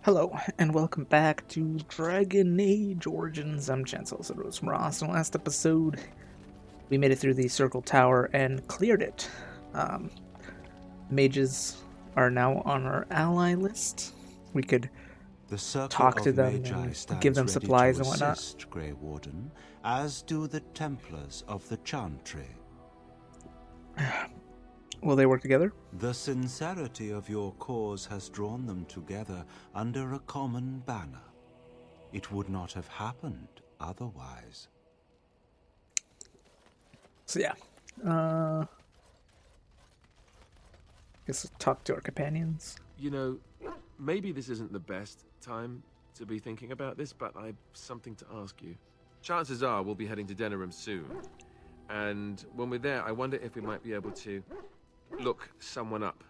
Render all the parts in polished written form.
Hello, and welcome back to Dragon Age Origins. I'm Chancellor Rose from Ross. In the last episode, we made it through the Circle Tower and cleared it. Um, Mages are now on our ally list. We could The Circle talk to of them Magi and give stands them ready supplies to and whatnot. assist, Grey Warden, as do the Templars of the Chantry. Will they work together? The sincerity of your cause has drawn them together under a common banner. It would not have happened otherwise. So yeah, guess we'll talk to our companions. You know, maybe this isn't the best time to be thinking about this, but I've something to ask you. Chances are we'll be heading to Denerim soon. And when we're there, I wonder if we might be able to look someone up.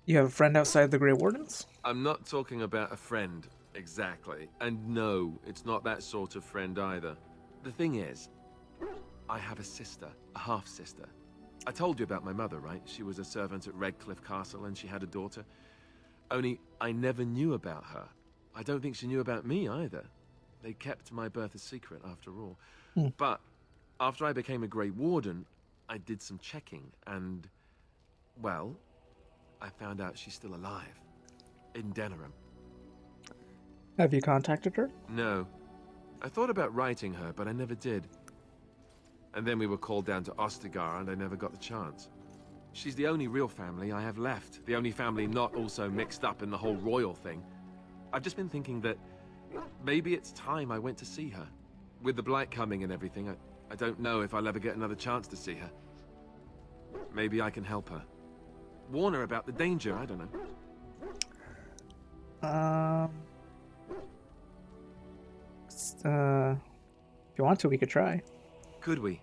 You have a friend outside the Grey Wardens? I'm not talking about a friend, exactly. And no, it's not that sort of friend either. The thing is, I have a sister, a half-sister. I told you about my mother, right? She was a servant at Redcliffe Castle and she had a daughter. Only I never knew about her. I don't think she knew about me either. They kept my birth a secret after all. But after I became a Grey Warden, I did some checking and, well, I found out she's still alive. In Denerim. Have you contacted her? No. I thought about writing her, but I never did. And then we were called down to Ostagar, and I never got the chance. She's the only real family I have left. The only family not also mixed up in the whole royal thing. I've just been thinking that maybe it's time I went to see her. With the blight coming and everything, I don't know if I'll ever get another chance to see her. Maybe I can help her. Warn her about the danger, I don't know. If you want to, we could try. Could we?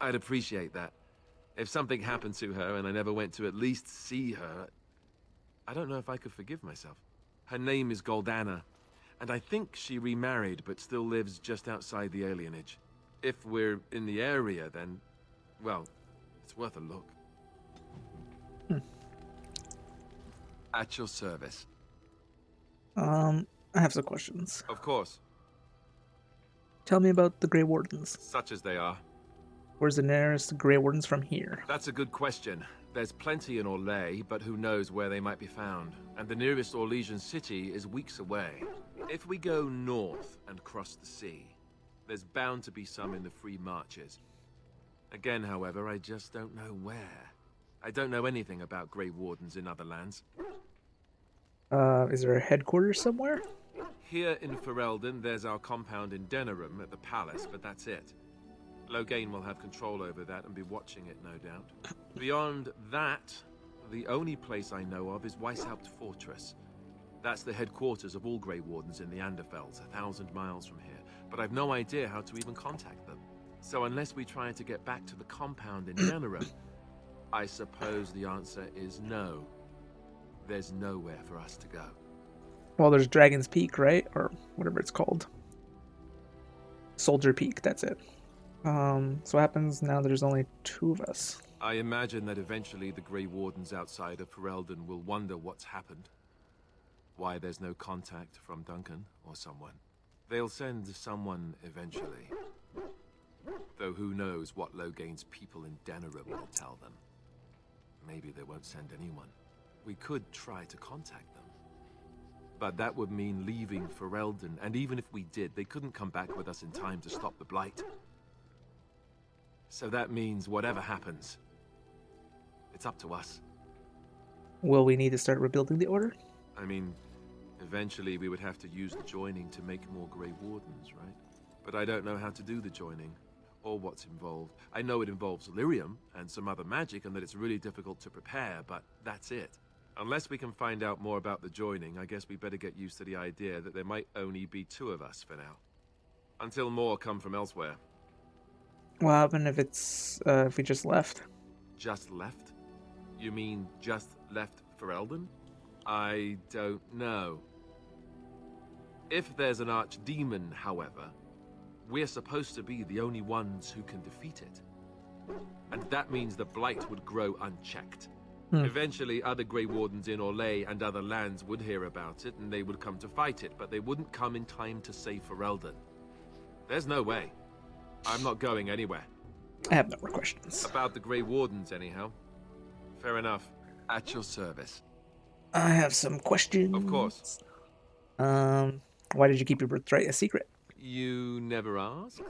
I'd appreciate that. If something happened to her and I never went to at least see her, I don't know if I could forgive myself. Her name is Goldana, and I think she remarried but still lives just outside the alienage. If we're in the area, then, well, it's worth a look. At your service. I have some questions. Of course. Tell me about the Grey Wardens. Such as they are. Where's the nearest Grey Wardens from here? That's a good question. There's plenty in Orlais, but who knows where they might be found. And the nearest Orlesian city is weeks away. If we go north and cross the sea, there's bound to be some in the Free Marches. Again, however, I just don't know where. I don't know anything about Grey Wardens in other lands. Is there a headquarters somewhere? Here in Ferelden, there's our compound in Denerim at the palace, but that's it. Loghain will have control over that and be watching it, no doubt. Beyond that, the only place I know of is Weishaupt Fortress. That's the headquarters of all Grey Wardens in the Anderfells, 1,000 miles from here. But I've no idea how to even contact them. So unless we try to get back to the compound in Denerim, I suppose the answer is no. There's nowhere for us to go. Well, there's Dragon's Peak, right? Or whatever it's called. Soldier Peak, that's it. So what happens now that there's only two of us? I imagine that eventually the Grey Wardens outside of Ferelden will wonder what's happened. Why there's no contact from Duncan or someone. They'll send someone eventually. Though who knows what Loghain's people in Denerim will tell them. Maybe they won't send anyone. We could try to contact them. But that would mean leaving Ferelden, and even if we did, they couldn't come back with us in time to stop the blight. So that means whatever happens, it's up to us. Will we need to start rebuilding the Order? I mean, eventually we would have to use the joining to make more Grey Wardens, right? But I don't know how to do the joining, or what's involved. I know it involves lyrium and some other magic, and that it's really difficult to prepare, but that's it. Unless we can find out more about the joining, I guess we better get used to the idea that there might only be two of us for now. Until more come from elsewhere. What happened if if we just left? Just left? You mean just left Ferelden? I don't know. If there's an archdemon, however, we're supposed to be the only ones who can defeat it. And that means the blight would grow unchecked. Eventually, other Grey Wardens in Orlais and other lands would hear about it, and they would come to fight it, but they wouldn't come in time to save Ferelden. There's no way. I'm not going anywhere. I have no more questions. About the Grey Wardens, anyhow. Fair enough. At your service. I have some questions. Of course. Why did you keep your birthright a secret? You never asked?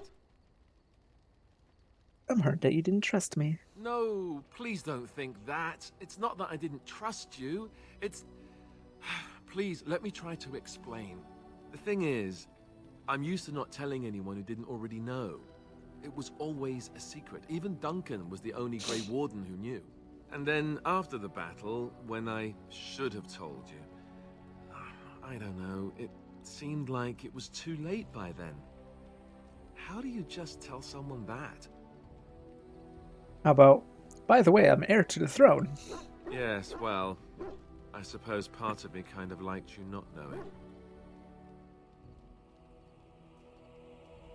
I'm hurt that you didn't trust me. No, please don't think that. It's not that I didn't trust you. It's... Please, let me try to explain. The thing is, I'm used to not telling anyone who didn't already know. It was always a secret. Even Duncan was the only Grey Warden who knew. And then, after the battle, when I should have told you... I don't know, it seemed like it was too late by then. How do you just tell someone that? How about, by the way, I'm heir to the throne. Yes, well, I suppose part of me kind of liked you not knowing.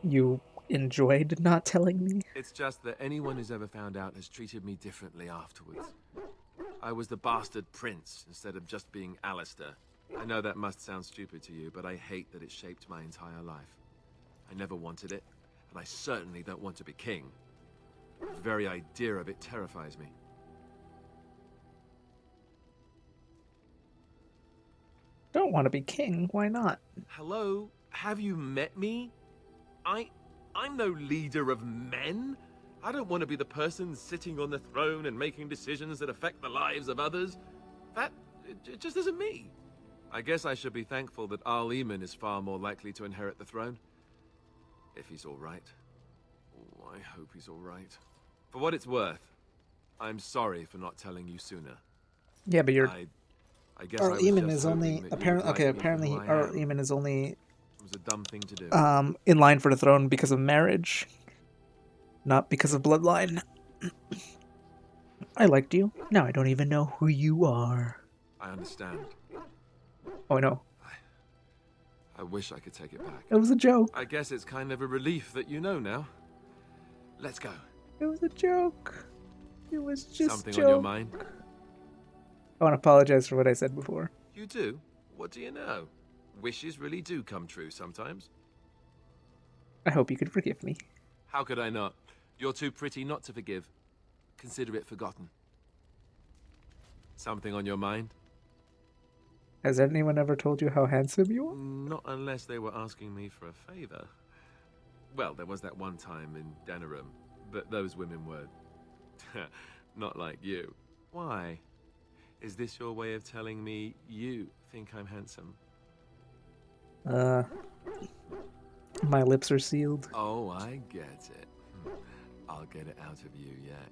You enjoyed not telling me? It's just that anyone who's ever found out has treated me differently afterwards. I was the bastard prince instead of just being Alistair. I know that must sound stupid to you, but I hate that it shaped my entire life. I never wanted it, and I certainly don't want to be king. The very idea of it terrifies me. Don't want to be king, why not? Hello? Have you met me? I'm no leader of men. I don't want to be the person sitting on the throne and making decisions that affect the lives of others. It just isn't me. I guess I should be thankful that Arl Eamon is far more likely to inherit the throne. If he's all right. Oh, I hope he's all right. For what it's worth, I'm sorry for not telling you sooner. Yeah, but you're... I guess Arl I was Eamon just is hoping only... that Apparently, you'd like me for apparently who I Arl am. Eamon is only... It was a dumb thing to do. in line for the throne because of marriage. Not because of bloodline. I liked you. Now I don't even know who you are. I understand. Oh, I know. I wish I could take it back. It was a joke. I guess it's kind of a relief that you know now. Let's go. It was a joke. It was just Something joke. on your mind? I want to apologize for what I said before. You do? What do you know? Wishes really do come true sometimes. I hope you could forgive me. How could I not? You're too pretty not to forgive. Consider it forgotten. Something on your mind? Has anyone ever told you how handsome you are? Not unless they were asking me for a favor. Well, there was that one time in Denerim, but those women were not like you. Why? Is this your way of telling me you think I'm handsome? My lips are sealed. Oh, I get it. I'll get it out of you yet.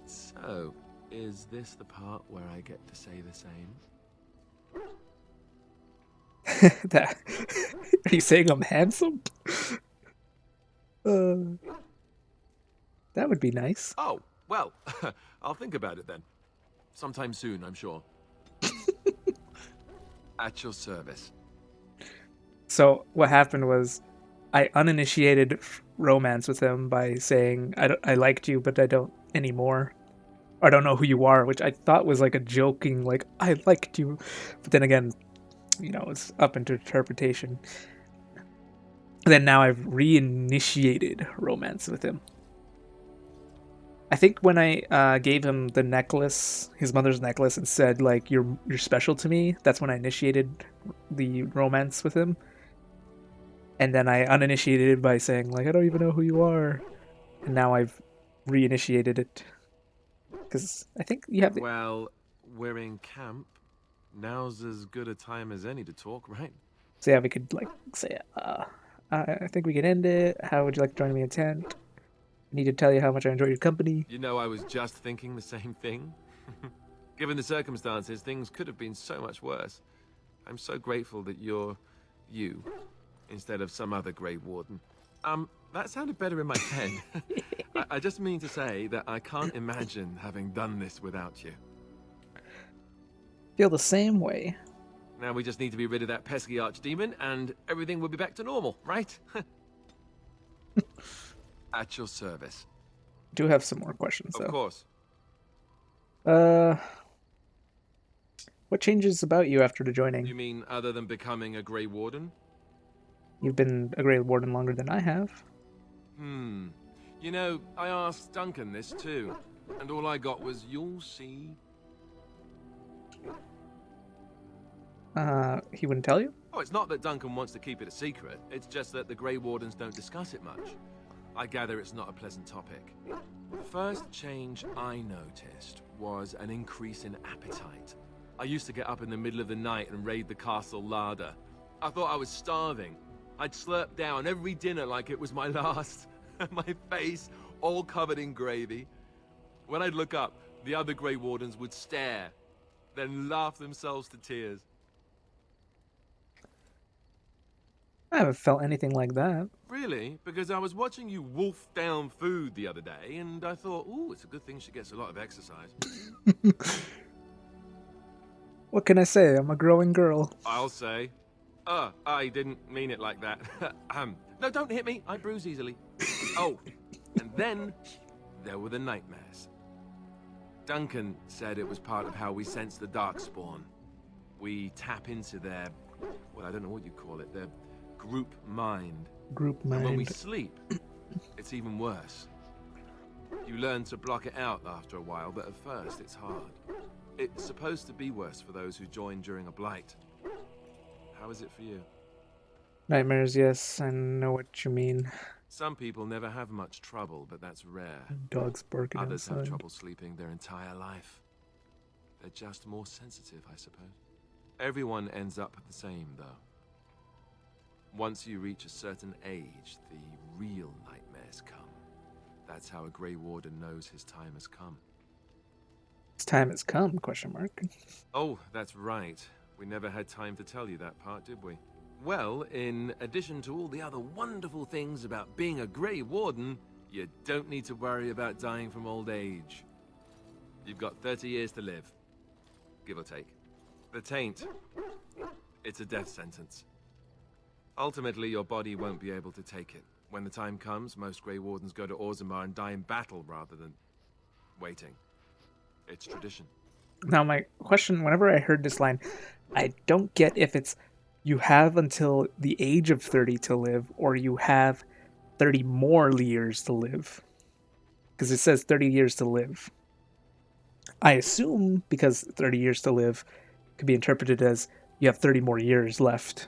So, is this the part where I get to say the same? That are you saying I'm handsome? That would be nice. Oh, well, I'll think about it then. Sometime soon, I'm sure. At your service. So what happened was, I uninitiated romance with him by saying I liked you, but I don't anymore. Or I don't know who you are, which I thought was like a joking, like I liked you, but then again, you know, it's up into interpretation. And then now I've reinitiated romance with him. I think when I gave him the necklace, his mother's necklace, and said like you're special to me, that's when I initiated the romance with him. And then I uninitiated it by saying like I don't even know who you are, and now I've reinitiated it because I think you have. Well, we're in camp. Now's as good a time as any to talk, right? So yeah, we could like say, I think we can end it. How would you like to join me in tent? I need to tell you how much I enjoyed your company. You know, I was just thinking the same thing. Given the circumstances, things could have been so much worse. I'm so grateful that you're you instead of some other Grey Warden. That sounded better in my head. I just mean to say that I can't imagine having done this without you. Feel the same way. Now we just need to be rid of that pesky archdemon and everything will be back to normal, right? At your service. Do have some more questions though. Of course. What changes about you after the joining? You mean other than becoming a Grey Warden? You've been a Grey Warden longer than I have. You know, I asked Duncan this too, and all I got was, "You'll see." He wouldn't tell you? Oh, it's not that Duncan wants to keep it a secret. It's just that the Grey Wardens don't discuss it much. I gather it's not a pleasant topic. The first change I noticed was an increase in appetite. I used to get up in the middle of the night and raid the castle larder. I thought I was starving. I'd slurp down every dinner like it was my last. My face all covered in gravy. When I'd look up, the other Grey Wardens would stare, then laugh themselves to tears. I haven't felt anything like that. Really? Because I was watching you wolf down food the other day, and I thought, ooh, it's a good thing she gets a lot of exercise. What can I say? I'm a growing girl. I'll say. I didn't mean it like that. No, don't hit me. I bruise easily. Oh, and then there were the nightmares. Duncan said it was part of how we sense the Darkspawn. We tap into their, well, I don't know what you call it, their group mind. Group mind. And when we sleep, it's even worse. You learn to block it out after a while, but at first it's hard. It's supposed to be worse for those who join during a blight. How is it for you? Nightmares, yes, I know what you mean. Some people never have much trouble, but that's rare. Dogs barking Others have outside. trouble sleeping their entire life. They're just more sensitive, I suppose. Everyone ends up the same, though. Once you reach a certain age, the real nightmares come. That's how a Grey Warden knows his time has come. His time has come, question mark. Oh, that's right. We never had time to tell you that part, did we? Well, in addition to all the other wonderful things about being a Grey Warden, you don't need to worry about dying from old age. You've got 30 years to live, give or take. The taint, it's a death sentence. Ultimately, your body won't be able to take it. When the time comes, most Grey Wardens go to Orzammar and die in battle rather than waiting. It's tradition. Now, my question, whenever I heard this line, I don't get if it's you have until the age of 30 to live, or you have 30 more years to live. Because it says 30 years to live. I assume, because 30 years to live could be interpreted as you have 30 more years left.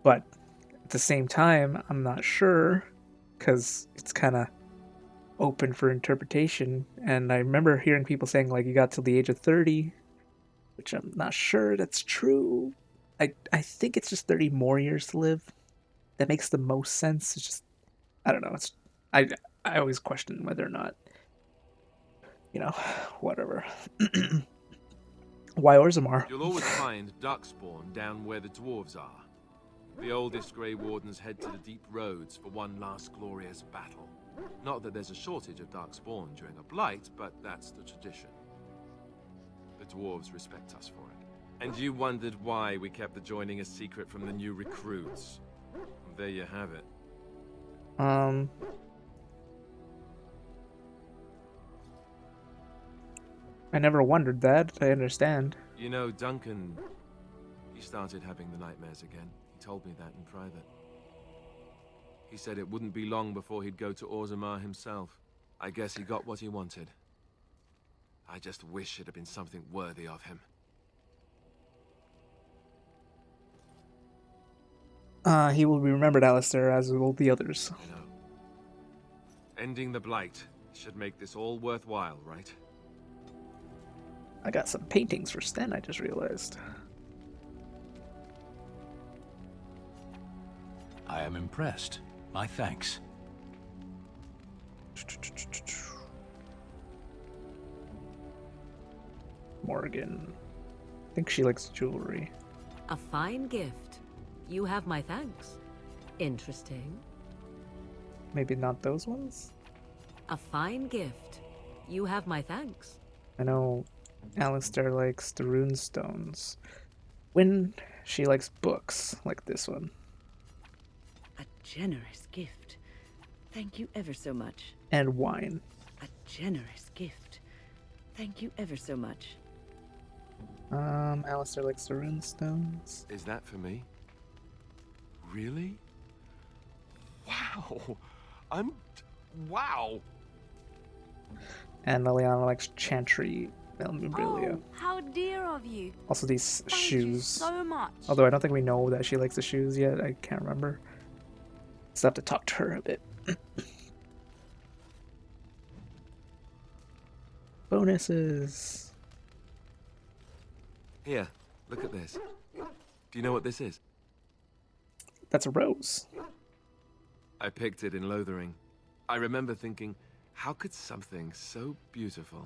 But at the same time, I'm not sure, because it's kind of open for interpretation. And I remember hearing people saying, like, you got till the age of 30, which I'm not sure that's true. I think it's just 30 more years to live. That makes the most sense. It's just, I don't know. It's I always question whether or not, whatever. Why Orzammar? You'll always find Darkspawn down where the dwarves are. The oldest Grey Wardens head to the deep roads for one last glorious battle. Not that there's a shortage of Darkspawn during a blight, but that's the tradition. The dwarves respect us for it. And you wondered why we kept the joining a secret from the new recruits. There you have it. I never wondered that. I understand. You know, Duncan, he started having the nightmares again. He told me that in private. He said it wouldn't be long before he'd go to Orzammar himself. I guess he got what he wanted. I just wish it had been something worthy of him. He will be remembered, Alistair, as will the others. I know. Ending the blight should make this all worthwhile, right? I got some paintings for Sten, I just realized. I am impressed. My thanks. Morgan. I think she likes jewelry. A fine gift. You have my thanks. Interesting. Maybe not those ones? A fine gift. You have my thanks. I know Alistair likes the runestones. When she likes books like this one. A generous gift. Thank you ever so much. And wine. A generous gift. Thank you ever so much. Alistair likes the runestones. Is that for me? Really? Wow. Wow. And Liliana likes Chantry memorabilia. Oh, how dear of you. Also these Thank shoes. you so much. Although I don't think we know that she likes the shoes yet. I can't remember. Still have to talk to her a bit. Bonuses. Here, look at this. Do you know what this is? That's a rose. I picked it in Lothering. I remember thinking, how could something so beautiful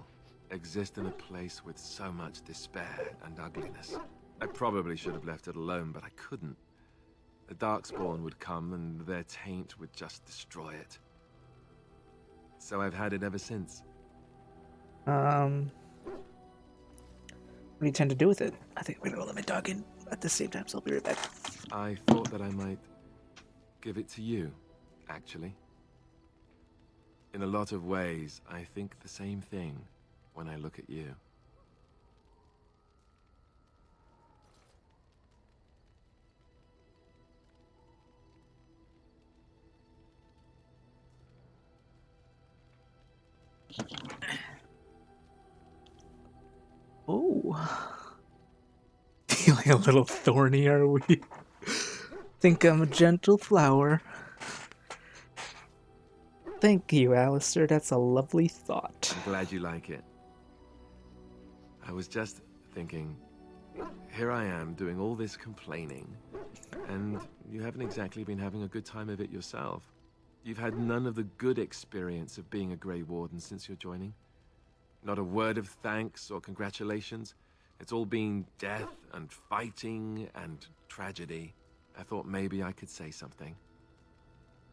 exist in a place with so much despair and ugliness? I probably should have left it alone, but I couldn't. The Darkspawn would come and their taint would just destroy it. So I've had it ever since. What do you tend to do with it? I think we're gonna let my dog in at the same time, so I'll be right back. I thought that I might give it to you, actually. In a lot of ways, I think the same thing when I look at you. Oh. Feeling a little thorny, are we? Think I'm a gentle flower. Thank you, Alistair. That's a lovely thought. I'm glad you like it. I was just thinking, here I am doing all this complaining, and you haven't exactly been having a good time of it yourself. You've had none of the good experience of being a Grey Warden since your joining. Not a word of thanks or congratulations. It's all been death and fighting and tragedy. I thought maybe I could say something.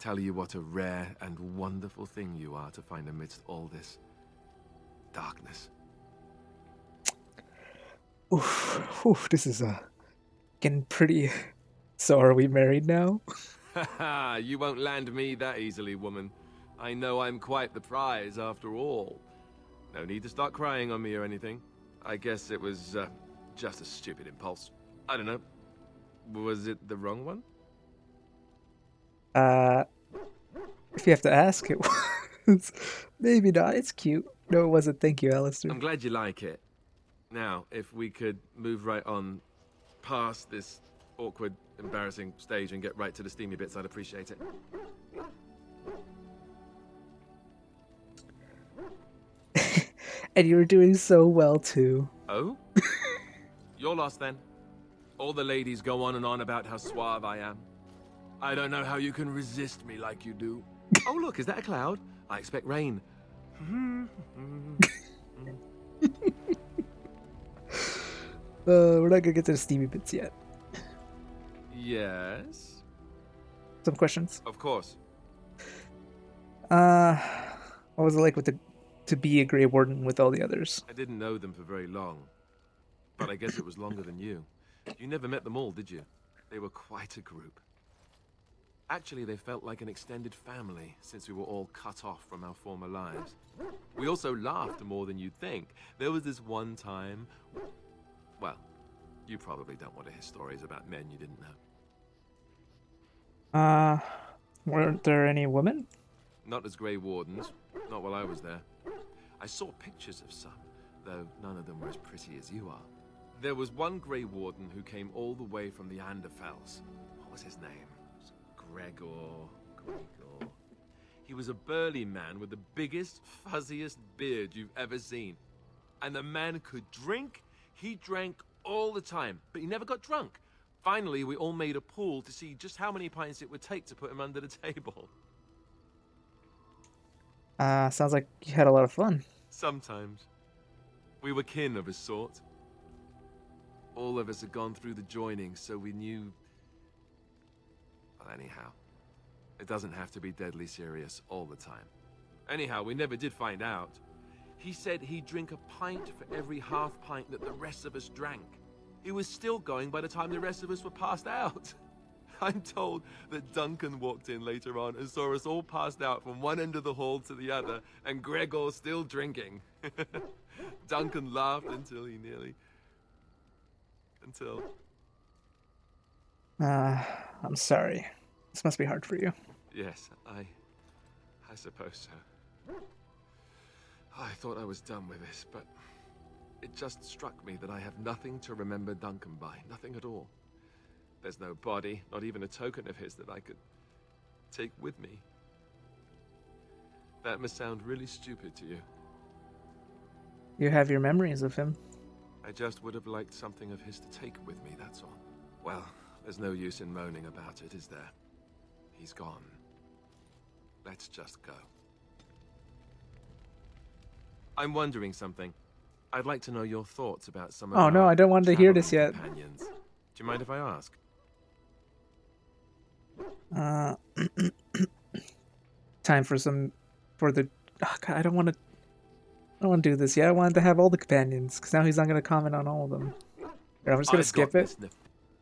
Tell you what a rare and wonderful thing you are to find amidst all this darkness. Oof, this is getting pretty... So are we married now? Haha, you won't land me that easily, woman. I know I'm quite the prize after all. No need to start crying on me or anything. I guess it was just a stupid impulse. I don't know. Was it the wrong one? If you have to ask, it was. Maybe not. It's cute. No, it wasn't. Thank you, Alistair. I'm glad you like it. Now, if we could move right on past this awkward, embarrassing stage and get right to the steamy bits, I'd appreciate it. And you were doing so well, too. Oh? You're lost then. All the ladies go on and on about how suave I am. I don't know how you can resist me like you do. Oh, look, is that a cloud? I expect rain. We're not gonna get to the steamy bits yet. Yes? Some questions? Of course. What was it like to be a Grey Warden with all the others? I didn't know them for very long. But I guess it was longer than you. You never met them all, did you? They were quite a group. Actually, they felt like an extended family, since we were all cut off from our former lives. We also laughed more than you'd think. There was this one time... Well, you probably don't want to hear stories about men you didn't know. Weren't there any women? Not as Grey Wardens, not while I was there. I saw pictures of some, though none of them were as pretty as you are. There was one Grey Warden who came all the way from the Anderfells. What was his name? Gregor. He was a burly man with the biggest, fuzziest beard you've ever seen. And the man could drink. He drank all the time, but he never got drunk. Finally, we all made a pool to see just how many pints it would take to put him under the table. Sounds like you had a lot of fun. Sometimes. We were kin of a sort. All of us had gone through the joining, so we knew... Well, anyhow, it doesn't have to be deadly serious all the time. Anyhow, we never did find out. He said he'd drink a pint for every half pint that the rest of us drank. He was still going by the time the rest of us were passed out. I'm told that Duncan walked in later on and saw us all passed out from one end of the hall to the other, and Gregor still drinking. Duncan laughed until he nearly... Until... I'm sorry. This must be hard for you. Yes, I suppose so. I thought I was done with this, but it just struck me that I have nothing to remember Duncan by. Nothing at all. There's no body, not even a token of his that I could take with me. That must sound really stupid to you. You have your memories of him. I just would have liked something of his to take with me, that's all. Well, there's no use in moaning about it, is there? He's gone. Let's just go. I'm wondering something. I'd like to know your thoughts about some of Oh no, our I don't want to hear traveling this yet. companions. Do you mind if I ask? Time for the. Oh, God, I don't want to do this yet. I wanted to have all the companions because now he's not going to comment on all of them. Here, I'm just going to skip it.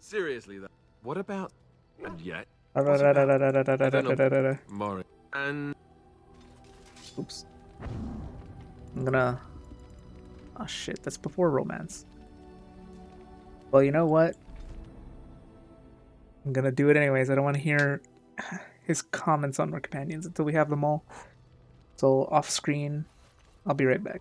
Seriously, though. What about... And yet... Mori. And... Oops. I'm gonna... Oh shit, that's before romance. Well, you know what? I'm gonna do it anyways. I don't want to hear his comments on our companions until we have them all. So off screen, I'll be right back.